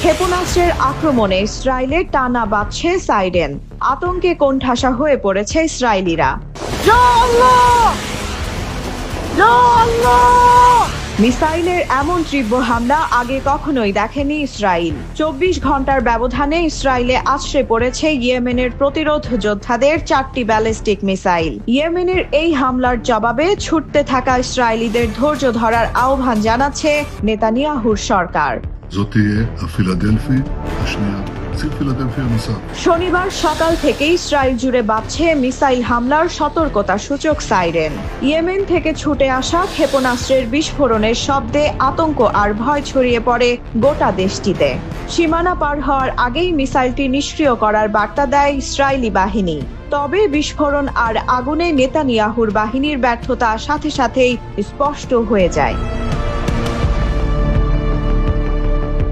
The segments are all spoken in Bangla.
ক্ষেপণাস্ত্রের আক্রমণে ইসরায়েলের টানা বাজছে সাইরেন। আতঙ্কে কোণঠাসা হয়ে পড়েছে ইসরায়েলিরা। মিসাইলের এমন তীব্র হামলা আগে কখনোই দেখেনি ইসরায়েল। 24 ঘন্টার ব্যবধানে ইসরায়েলে আছড়ে পড়েছে ইয়েমেনের প্রতিরোধ যোদ্ধাদের 4টি ব্যালিস্টিক মিসাইল। ইয়েমেনের এই হামলার জবাবে ছুটতে থাকা ইসরায়েলিদের ধৈর্য ধরার আহ্বান জানাচ্ছে নেতানিয়াহুর সরকার। শনিবার সকাল থেকে ইসরায়েল জুড়ে বাজছে মিসাইল হামলার সতর্কতা সূচক সাইরেন। ইয়েমেন থেকে ছুটে আসা ক্ষেপণাস্ত্রের বিস্ফোরণের শব্দে আতঙ্ক আর ভয় ছড়িয়ে পড়ে গোটা দেশটিতে। সীমানা পার হওয়ার আগেই মিসাইলটি নিষ্ক্রিয় করার বার্তা দেয় ইসরায়েলি বাহিনী। তবে বিস্ফোরণ আর আগুনে নেতানিয়াহুর বাহিনীর ব্যর্থতা সাথে সাথেই স্পষ্ট হয়ে যায়।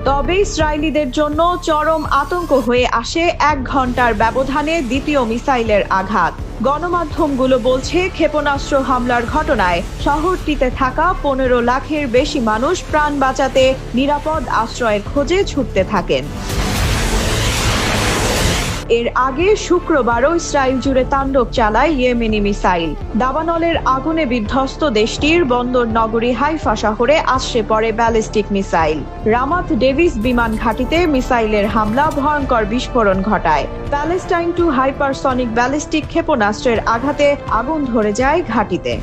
তবে ইসরায়েলিদের জন্য চরম আতঙ্ক হয়ে আসে 1 ঘন্টার ব্যবধানে দ্বিতীয় মিসাইলের আঘাত। গণমাধ্যমগুলো বলছে ক্ষেপণাস্ত্র হামলার ঘটনায় শহরটিতে থাকা 15 লাখের বেশি মানুষ প্রাণ বাঁচাতে নিরাপদ আশ্রয়ের খোঁজে ছুটতে থাকেন। এর আগে শুক্রবারও ইসরায়েল জুড়ে তাণ্ডব চালায় ইয়েমেনি মিসাইল। দাবানলের আগুনে বিধ্বস্ত দেশটির বন্দর নগরী হাইফা শহরে আছড়ে পড়ে ব্যালিস্টিক মিসাইল। রামাত ডেভিস বিমান ঘাঁটিতে মিসাইলের হামলা ভয়ঙ্কর বিস্ফোরণ ঘটায়। প্যালেস্টাইন টু হাইপারসনিক ব্যালিস্টিক ক্ষেপণাস্ত্রের আঘাতে আগুন ধরে যায় ঘাঁটিতে।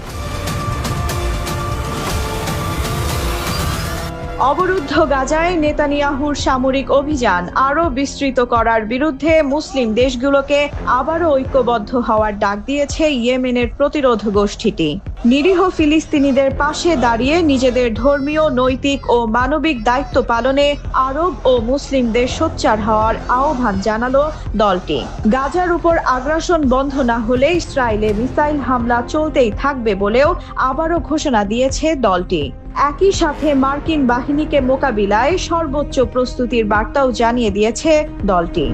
অবরুদ্ধ গাজায় নেতানিয়াহুর সামরিক অভিযান আরও বিস্তৃত করার বিরুদ্ধে মুসলিম দেশগুলোকে আবারও ঐক্যবদ্ধ হওয়ার ডাক দিয়েছে ইয়েমেনের প্রতিরোধ গোষ্ঠীটি। নিরীহ ফিলিস্তিনিদের পাশে দাঁড়িয়ে নিজেদের ধর্মীয়, নৈতিক ও মানবিক দায়িত্ব পালনে আরব ও মুসলিমদের সোচ্চার হওয়ার আহ্বান জানালো দলটি। গাজার উপর আগ্রাসন বন্ধ না হলে ইসরায়েলে মিসাইল হামলা চলতেই থাকবে বলেও আবারও ঘোষণা দিয়েছে দলটি। একই সাথে মার্কিন বাহিনীকে মোকাবিলায় সর্বোচ্চ প্রস্তুতির বার্তাও জানিয়ে দিয়েছে দলটি।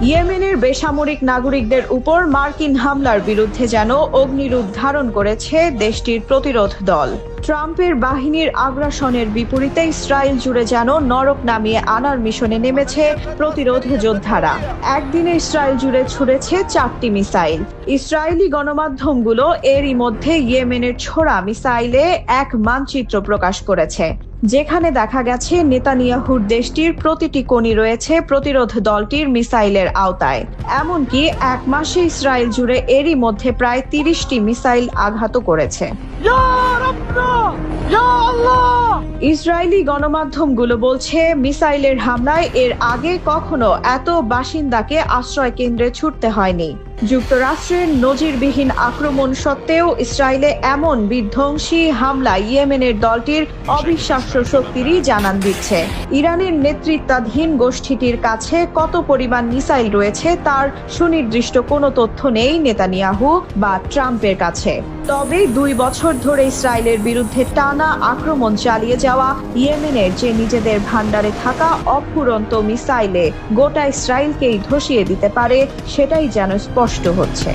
ইয়েমেনের বেসামরিক নাগরিকদের উপর মার্কিন হামলার বিরুদ্ধে যেন অগ্নিরূপ ধারণ করেছে দেশটির প্রতিরোধ দল। ট্রাম্পের বাহিনীর আগ্রাসনের বিপরীতে ইসরায়েল জুড়ে যেন নরক নামিয়ে আনার মিশনে নেমেছে প্রতিরোধ যোদ্ধারা। একদিনে ইসরায়েল জুড়ে ছুড়েছে 4টি মিসাইল। ইসরায়েলি গণমাধ্যমগুলো এরই মধ্যে ইয়েমেনের ছোড়া মিসাইলে এক মানচিত্র প্রকাশ করেছে, যেখানে দেখা গেছে নেতানিয়াহুর দেশটির প্রতিটি কোণই রয়েছে প্রতিরোধ দলটির মিসাইলের আওতায়। এমনকি 1 মাসে ইসরায়েল জুড়ে এরই মধ্যে প্রায় 30টি মিসাইল আঘাত করেছে। ইসরায়েলি গণমাধ্যমগুলো বলছে, মিসাইলের হামলায় এর আগে কখনো এত বাসিন্দাকে আশ্রয় কেন্দ্রে ছুটতে হয়নি। যুক্তরাষ্ট্রের নজিরবিহীন আক্রমণ সত্ত্বেও ইসরায়েলে এমন বিধ্বংসী হামলা ইয়েমেনের দলটির অবিশ্বাস্য শক্তিরই জানান দিচ্ছে। ইরানের নেতৃত্বাধীন গোষ্ঠীটির কাছে কত পরিমাণ মিসাইল রয়েছে তার সুনির্দিষ্ট কোনো তথ্য নেই নেতানিয়াহু বা ট্রাম্পের কাছে। তবে 2 বছর ধরে ইসরায়েলের বিরুদ্ধে টানা আক্রমণ চালিয়ে যাওয়া ইয়েমেনের যে নিজেদের ভান্ডারে থাকা অফুরন্ত মিসাইলে গোটা ইসরায়েলকেই ধসিয়ে দিতে পারে, সেটাই যেন স্পষ্ট হচ্ছে।